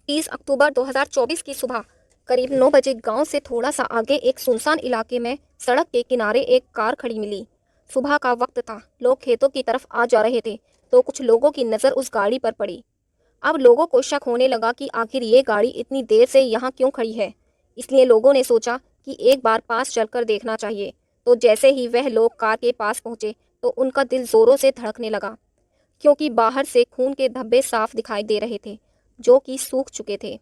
30 अक्टूबर 2024 की सुबह करीब 9 बजे गांव से थोड़ा सा आगे एक सुनसान इलाके में सड़क के किनारे एक कार खड़ी मिली। सुबह का वक्त था, लोग खेतों की तरफ आ जा रहे थे, तो कुछ लोगों की नज़र उस गाड़ी पर पड़ी। अब लोगों को शक होने लगा कि आखिर ये गाड़ी इतनी देर से यहाँ क्यों खड़ी है। इसलिए लोगों ने सोचा कि एक बार पास चलकर देखना चाहिए। तो जैसे ही वह लोग कार के पास पहुंचे तो उनका दिल जोरों से धड़कने लगा, क्योंकि बाहर से खून के धब्बे साफ दिखाई दे रहे थे, जो कि सूख चुके थे।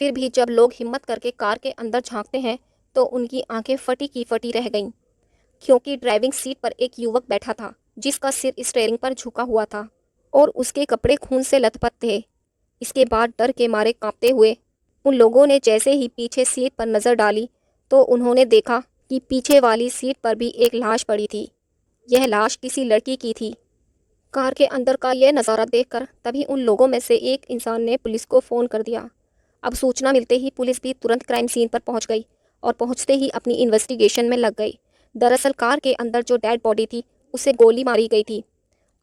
फिर भी जब लोग हिम्मत करके कार के अंदर झांकते हैं तो उनकी आंखें फटी की फटी रह गईं, क्योंकि ड्राइविंग सीट पर एक युवक बैठा था जिसका सिर स्टीयरिंग पर झुका हुआ था और उसके कपड़े खून से लथपथ थे। इसके बाद डर के मारे कांपते हुए उन लोगों ने जैसे ही पीछे सीट पर नज़र डाली तो उन्होंने देखा कि पीछे वाली सीट पर भी एक लाश पड़ी थी। यह लाश किसी लड़की की थी। कार के अंदर का यह नज़ारा देखकर तभी उन लोगों में से एक इंसान ने पुलिस को फ़ोन कर दिया। अब सूचना मिलते ही पुलिस भी तुरंत क्राइम सीन पर पहुंच गई और पहुंचते ही अपनी इन्वेस्टिगेशन में लग गई। दरअसल कार के अंदर जो डेड बॉडी थी उसे गोली मारी गई थी।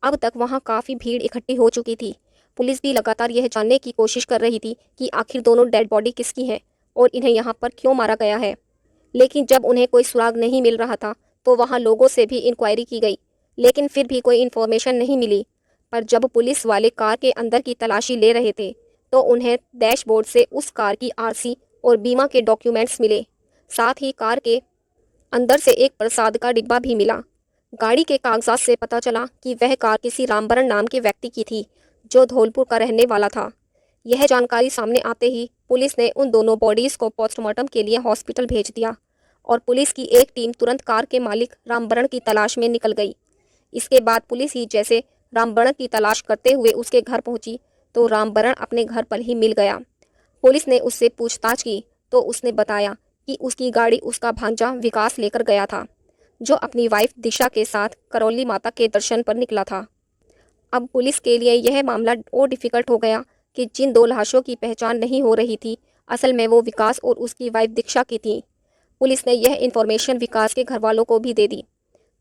अब तक वहां काफ़ी भीड़ इकट्ठी हो चुकी थी। पुलिस भी लगातार यह जानने की कोशिश कर रही थी कि आखिर दोनों डेड बॉडी किसकी है और इन्हें यहाँ पर क्यों मारा गया है। लेकिन जब उन्हें कोई सुराग नहीं मिल रहा था तो वहाँ लोगों से भी इंक्वायरी की गई, लेकिन फिर भी कोई इन्फॉर्मेशन नहीं मिली। पर जब पुलिस वाले कार के अंदर की तलाशी ले रहे थे तो उन्हें डैशबोर्ड से उस कार की आरसी और बीमा के डॉक्यूमेंट्स मिले। साथ ही कार के अंदर से एक प्रसाद का डिब्बा भी मिला। गाड़ी के कागजात से पता चला कि वह कार किसी रामबरन नाम के व्यक्ति की थी, जो धौलपुर का रहने वाला था। यह जानकारी सामने आते ही पुलिस ने उन दोनों बॉडीज़ को पोस्टमार्टम के लिए हॉस्पिटल भेज दिया और पुलिस की एक टीम तुरंत कार के मालिक रामबरन की तलाश में निकल गई। इसके बाद पुलिस ही जैसे रामबरन की तलाश करते हुए उसके घर पहुंची तो रामबरन अपने घर पर ही मिल गया। पुलिस ने उससे पूछताछ की तो उसने बताया कि उसकी गाड़ी उसका भांजा विकास लेकर गया था, जो अपनी वाइफ दिशा के साथ करौली माता के दर्शन पर निकला था। अब पुलिस के लिए यह मामला और डिफ़िकल्ट हो गया कि जिन दो लाशों की पहचान नहीं हो रही थी, असल में वो विकास और उसकी वाइफ दीक्षा की थी। पुलिस ने यह इन्फॉर्मेशन विकास के घर वालों को भी दे दी।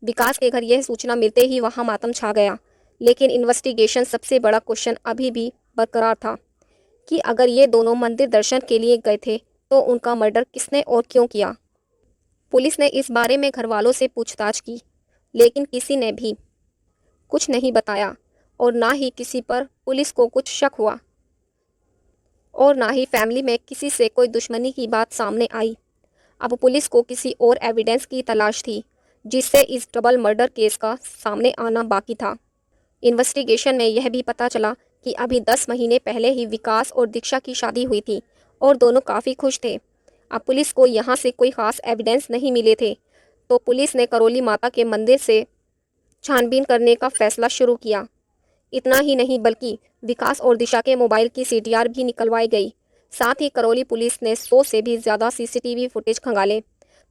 विकास के घर यह सूचना मिलते ही वहां मातम छा गया। लेकिन इन्वेस्टिगेशन सबसे बड़ा क्वेश्चन अभी भी बरकरार था कि अगर ये दोनों मंदिर दर्शन के लिए गए थे तो उनका मर्डर किसने और क्यों किया। पुलिस ने इस बारे में घर वालों से पूछताछ की, लेकिन किसी ने भी कुछ नहीं बताया और ना ही किसी पर पुलिस को कुछ शक हुआ और ना ही फैमिली में किसी से कोई दुश्मनी की बात सामने आई। अब पुलिस को किसी और एविडेंस की तलाश थी जिससे इस डबल मर्डर केस का सामने आना बाकी था। इन्वेस्टिगेशन में यह भी पता चला कि अभी 10 महीने पहले ही विकास और दीक्षा की शादी हुई थी और दोनों काफ़ी खुश थे। अब पुलिस को यहाँ से कोई ख़ास एविडेंस नहीं मिले थे, तो पुलिस ने करौली माता के मंदिर से छानबीन करने का फैसला शुरू किया। इतना ही नहीं बल्कि विकास और दिशा के मोबाइल की सीडीआर भी निकलवाई गई। साथ ही करौली पुलिस ने 100 से भी ज़्यादा सीसीटीवी फुटेज खंगाले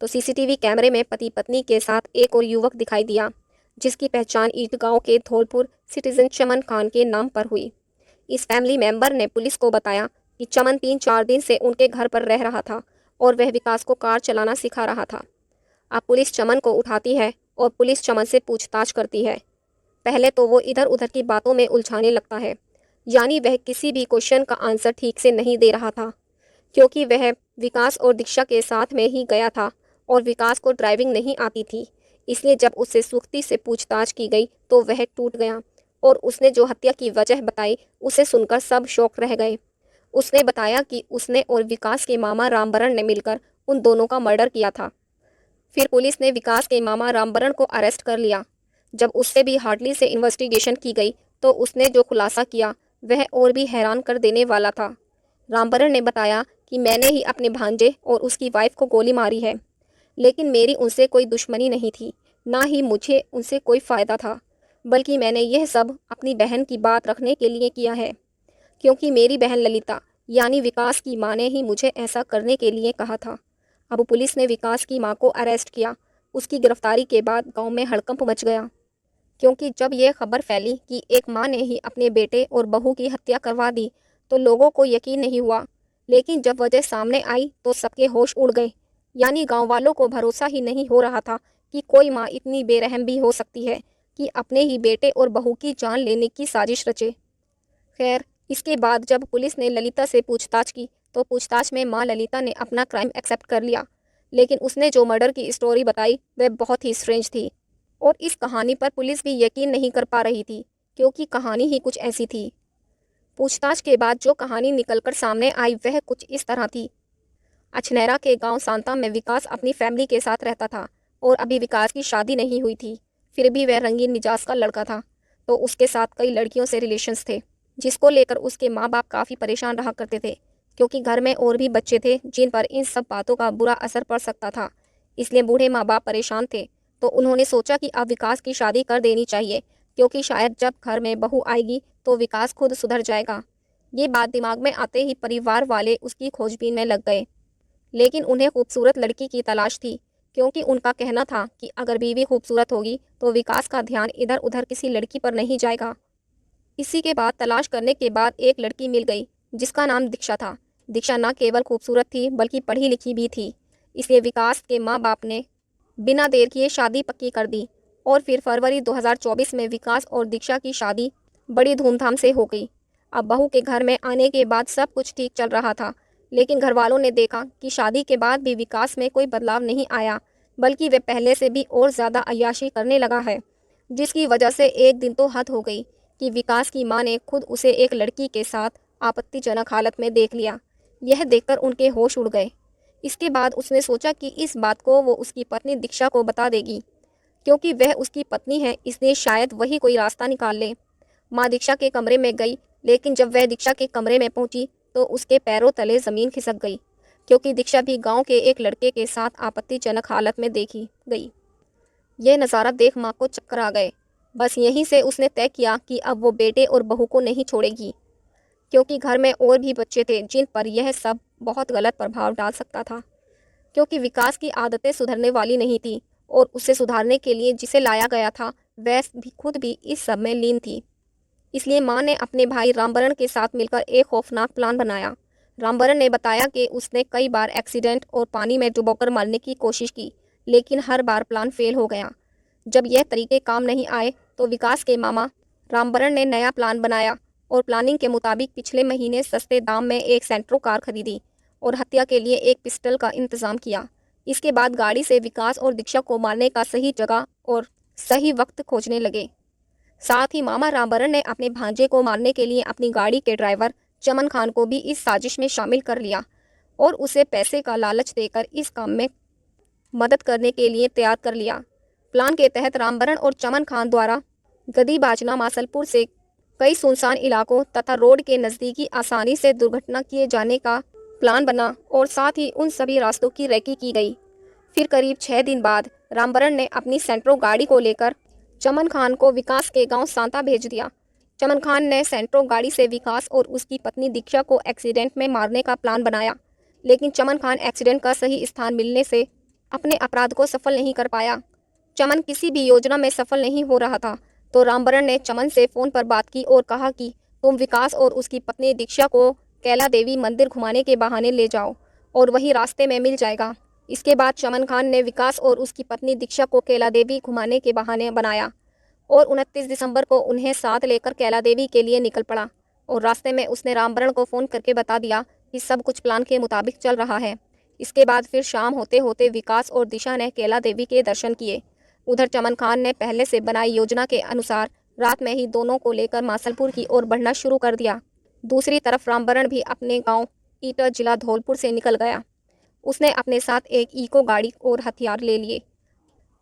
तो सीसीटीवी कैमरे में पति पत्नी के साथ एक और युवक दिखाई दिया, जिसकी पहचान ईट गांव के धौलपुर सिटीजन चमन खान के नाम पर हुई। इस फैमिली मेंबर ने पुलिस को बताया कि चमन 3-4 दिन से उनके घर पर रह रहा था और वह विकास को कार चलाना सिखा रहा था। अब पुलिस चमन को उठाती है और पुलिस चमन से पूछताछ करती है। पहले तो वो इधर उधर की बातों में उलझाने लगता है, यानी वह किसी भी क्वेश्चन का आंसर ठीक से नहीं दे रहा था, क्योंकि वह विकास और दीक्षा के साथ में ही गया था और विकास को ड्राइविंग नहीं आती थी। इसलिए जब उससे सख्ती से पूछताछ की गई तो वह टूट गया और उसने जो हत्या की वजह बताई उसे सुनकर सब शौक रह गए। उसने बताया कि उसने और विकास के मामा रामबरन ने मिलकर उन दोनों का मर्डर किया था। फिर पुलिस ने विकास के मामा रामबरन को अरेस्ट कर लिया। जब उससे भी हार्डली से इन्वेस्टिगेशन की गई तो उसने जो खुलासा किया वह और भी हैरान कर देने वाला था। रामबरन ने बताया कि मैंने ही अपने भांजे और उसकी वाइफ को गोली मारी है, लेकिन मेरी उनसे कोई दुश्मनी नहीं थी, ना ही मुझे उनसे कोई फ़ायदा था, बल्कि मैंने यह सब अपनी बहन की बात रखने के लिए किया है, क्योंकि मेरी बहन ललिता यानी विकास की माँ ने ही मुझे ऐसा करने के लिए कहा था। अब पुलिस ने विकास की माँ को अरेस्ट किया। उसकी गिरफ्तारी के बाद गांव में हड़कंप मच गया, क्योंकि जब यह खबर फैली कि एक माँ ने ही अपने बेटे और बहू की हत्या करवा दी तो लोगों को यकीन नहीं हुआ। लेकिन जब वजह सामने आई तो सबके होश उड़ गए, यानी गांव वालों को भरोसा ही नहीं हो रहा था कि कोई माँ इतनी बेरहम भी हो सकती है कि अपने ही बेटे और बहू की जान लेने की साजिश रचे। खैर, इसके बाद जब पुलिस ने ललिता से पूछताछ की तो पूछताछ में मां ललिता ने अपना क्राइम एक्सेप्ट कर लिया, लेकिन उसने जो मर्डर की स्टोरी बताई वह बहुत ही स्ट्रेंज थी और इस कहानी पर पुलिस भी यकीन नहीं कर पा रही थी, क्योंकि कहानी ही कुछ ऐसी थी। पूछताछ के बाद जो कहानी निकलकर सामने आई वह कुछ इस तरह थी। अछनेरा के गांव सांता में विकास अपनी फैमिली के साथ रहता था और अभी विकास की शादी नहीं हुई थी। फिर भी वह रंगीन मिजाज का लड़का था, तो उसके साथ कई लड़कियों से रिलेशंस थे, जिसको लेकर उसके माँ बाप काफ़ी परेशान रहा करते थे, क्योंकि घर में और भी बच्चे थे जिन पर इन सब बातों का बुरा असर पड़ सकता था। इसलिए बूढ़े माँ बाप परेशान थे, तो उन्होंने सोचा कि अब विकास की शादी कर देनी चाहिए, क्योंकि शायद जब घर में बहू आएगी तो विकास खुद सुधर जाएगा। ये बात दिमाग में आते ही परिवार वाले उसकी खोजबीन में लग गए, लेकिन उन्हें खूबसूरत लड़की की तलाश थी, क्योंकि उनका कहना था कि अगर बीवी खूबसूरत होगी तो विकास का ध्यान इधर उधर किसी लड़की पर नहीं जाएगा। इसी के बाद तलाश करने के बाद एक लड़की मिल गई जिसका नाम दीक्षा था। दीक्षा न केवल खूबसूरत थी बल्कि पढ़ी लिखी भी थी, इसलिए विकास के माँ बाप ने बिना देर किए शादी पक्की कर दी और फिर फरवरी 2024 में विकास और दीक्षा की शादी बड़ी धूमधाम से हो गई। अब बहू के घर में आने के बाद सब कुछ ठीक चल रहा था, लेकिन घर वालों ने देखा कि शादी के बाद भी विकास में कोई बदलाव नहीं आया, बल्कि वे पहले से भी और ज़्यादा अय्याशी करने लगा है, जिसकी वजह से एक दिन तो हद हो गई कि विकास की मां ने खुद उसे एक लड़की के साथ आपत्तिजनक हालत में देख लिया। यह देखकर उनके होश उड़ गए। इसके बाद उसने सोचा कि इस बात को वो उसकी पत्नी दीक्षा को बता देगी, क्योंकि वह उसकी पत्नी है, इसलिए शायद वही कोई रास्ता निकाल ले। माँ दीक्षा के कमरे में गई, लेकिन जब वह दीक्षा के कमरे में पहुंची तो उसके पैरों तले ज़मीन खिसक गई, क्योंकि दीक्षा भी गांव के एक लड़के के साथ आपत्तिजनक हालत में देखी गई। यह नज़ारा देख माँ को चक्कर आ गए। बस यहीं से उसने तय किया कि अब वो बेटे और बहू को नहीं छोड़ेगी, क्योंकि घर में और भी बच्चे थे जिन पर यह सब बहुत गलत प्रभाव डाल सकता था, क्योंकि विकास की आदतें सुधरने वाली नहीं थी और उसे सुधारने के लिए जिसे लाया गया था वह भी खुद भी इस सब में लीन थी। इसलिए माँ ने अपने भाई रामबरण के साथ मिलकर एक खौफनाक प्लान बनाया। रामबरण ने बताया कि उसने कई बार एक्सीडेंट और पानी में डुबोकर मारने की कोशिश की, लेकिन हर बार प्लान फेल हो गया। जब यह तरीके काम नहीं आए तो विकास के मामा रामबरण ने नया प्लान बनाया और प्लानिंग के मुताबिक पिछले महीने सस्ते दाम में एक सेंट्रो कार खरीदी और हत्या के लिए एक पिस्टल का इंतजाम किया। इसके बाद गाड़ी से विकास और दीक्षा को मारने का सही जगह और सही वक्त खोजने लगे। साथ ही मामा रामबरण ने अपने भांजे को मारने के लिए अपनी गाड़ी के ड्राइवर चमन खान को भी इस साजिश में शामिल कर लिया और उसे पैसे का लालच देकर इस काम में मदद करने के लिए तैयार कर लिया। प्लान के तहत रामबरण और चमन खान द्वारा गदी बाजना मासलपुर से कई सुनसान इलाकों तथा रोड के नज़दीकी आसानी से दुर्घटना किए जाने का प्लान बना और साथ ही उन सभी रास्तों की रेकी की गई। फिर करीब 6 दिन बाद रामबरण ने अपनी सेंट्रो गाड़ी को लेकर चमन खान को विकास के गांव सांता भेज दिया। चमन खान ने सेंट्रो गाड़ी से विकास और उसकी पत्नी दीक्षा को एक्सीडेंट में मारने का प्लान बनाया, लेकिन चमन खान एक्सीडेंट का सही स्थान मिलने से अपने अपराध को सफल नहीं कर पाया। चमन किसी भी योजना में सफल नहीं हो रहा था, तो रामबरण ने चमन से फ़ोन पर बात की और कहा कि तुम विकास और उसकी पत्नी दीक्षा को कैला देवी मंदिर घुमाने के बहाने ले जाओ और वही रास्ते में मिल जाएगा। इसके बाद चमन खान ने विकास और उसकी पत्नी दीक्षा को कैला देवी घुमाने के बहाने बनाया और 29 दिसंबर को उन्हें साथ लेकर कैला देवी के लिए निकल पड़ा और रास्ते में उसने रामबरण को फ़ोन करके बता दिया कि सब कुछ प्लान के मुताबिक चल रहा है। इसके बाद फिर शाम होते होते विकास और दिशा ने कैला देवी के दर्शन किए। उधर चमन खान ने पहले से बनाई योजना के अनुसार रात में ही दोनों को लेकर मासलपुर की ओर बढ़ना शुरू कर दिया। दूसरी तरफ रामबरण भी अपने गांव ईटा जिला धौलपुर से निकल गया। उसने अपने साथ एक इको गाड़ी और हथियार ले लिए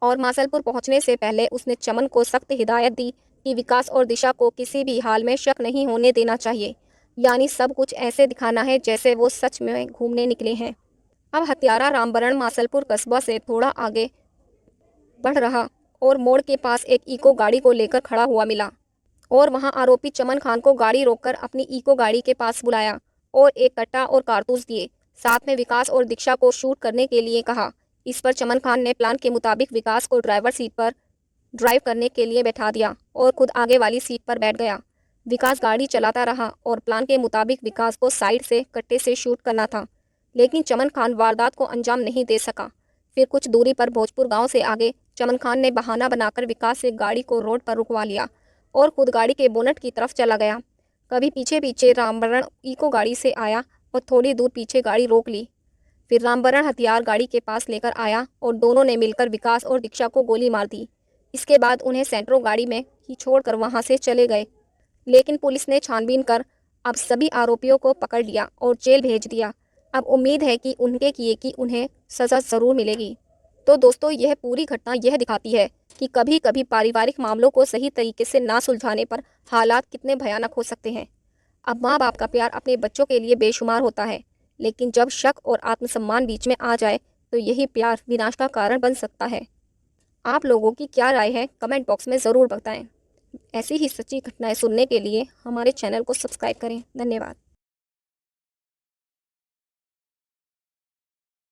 और मासलपुर पहुंचने से पहले उसने चमन को सख्त हिदायत दी कि विकास और दिशा को किसी भी हाल में शक नहीं होने देना चाहिए, यानी सब कुछ ऐसे दिखाना है जैसे वो सच में घूमने निकले हैं। अब हत्यारा रामबरण मासलपुर कस्बा से थोड़ा आगे बढ़ रहा और मोड़ के पास एक इको गाड़ी को लेकर खड़ा हुआ मिला और वहां आरोपी चमन खान को गाड़ी रोककर अपनी इको गाड़ी के पास बुलाया और एक कट्टा और कारतूस दिए। साथ में विकास और दीक्षा को शूट करने के लिए कहा। इस पर चमन खान ने प्लान के मुताबिक विकास को ड्राइवर सीट पर ड्राइव करने के लिए बैठा दिया और खुद आगे वाली सीट पर बैठ गया। विकास गाड़ी चलाता रहा और प्लान के मुताबिक विकास को साइड से कट्टे से शूट करना था, लेकिन चमन खान वारदात को अंजाम नहीं दे सका। फिर कुछ दूरी पर भोजपुर गांव से आगे चमन खान ने बहाना बनाकर विकास से गाड़ी को रोड पर रुकवा लिया और खुद गाड़ी के बोनट की तरफ चला गया। तभी पीछे पीछे रामबरण इको गाड़ी से आया और थोड़ी दूर पीछे गाड़ी रोक ली। फिर रामबरण हथियार गाड़ी के पास लेकर आया और दोनों ने मिलकर विकास और दीक्षा को गोली मार दी। इसके बाद उन्हें सेंट्रो गाड़ी में ही छोड़कर वहां से चले गए। लेकिन पुलिस ने छानबीन कर अब सभी आरोपियों को पकड़ लिया और जेल भेज दिया। अब उम्मीद है कि उनके किए की उन्हें सज़ा ज़रूर मिलेगी। तो दोस्तों, यह पूरी घटना यह दिखाती है कि कभी कभी पारिवारिक मामलों को सही तरीके से ना सुलझाने पर हालात कितने भयानक हो सकते हैं। अब माँ बाप का प्यार अपने बच्चों के लिए बेशुमार होता है, लेकिन जब शक और आत्मसम्मान बीच में आ जाए तो यही प्यार विनाश का कारण बन सकता है। आप लोगों की क्या राय है, कमेंट बॉक्स में ज़रूर बताएं। ऐसी ही सच्ची घटनाएं सुनने के लिए हमारे चैनल को सब्सक्राइब करें। धन्यवाद।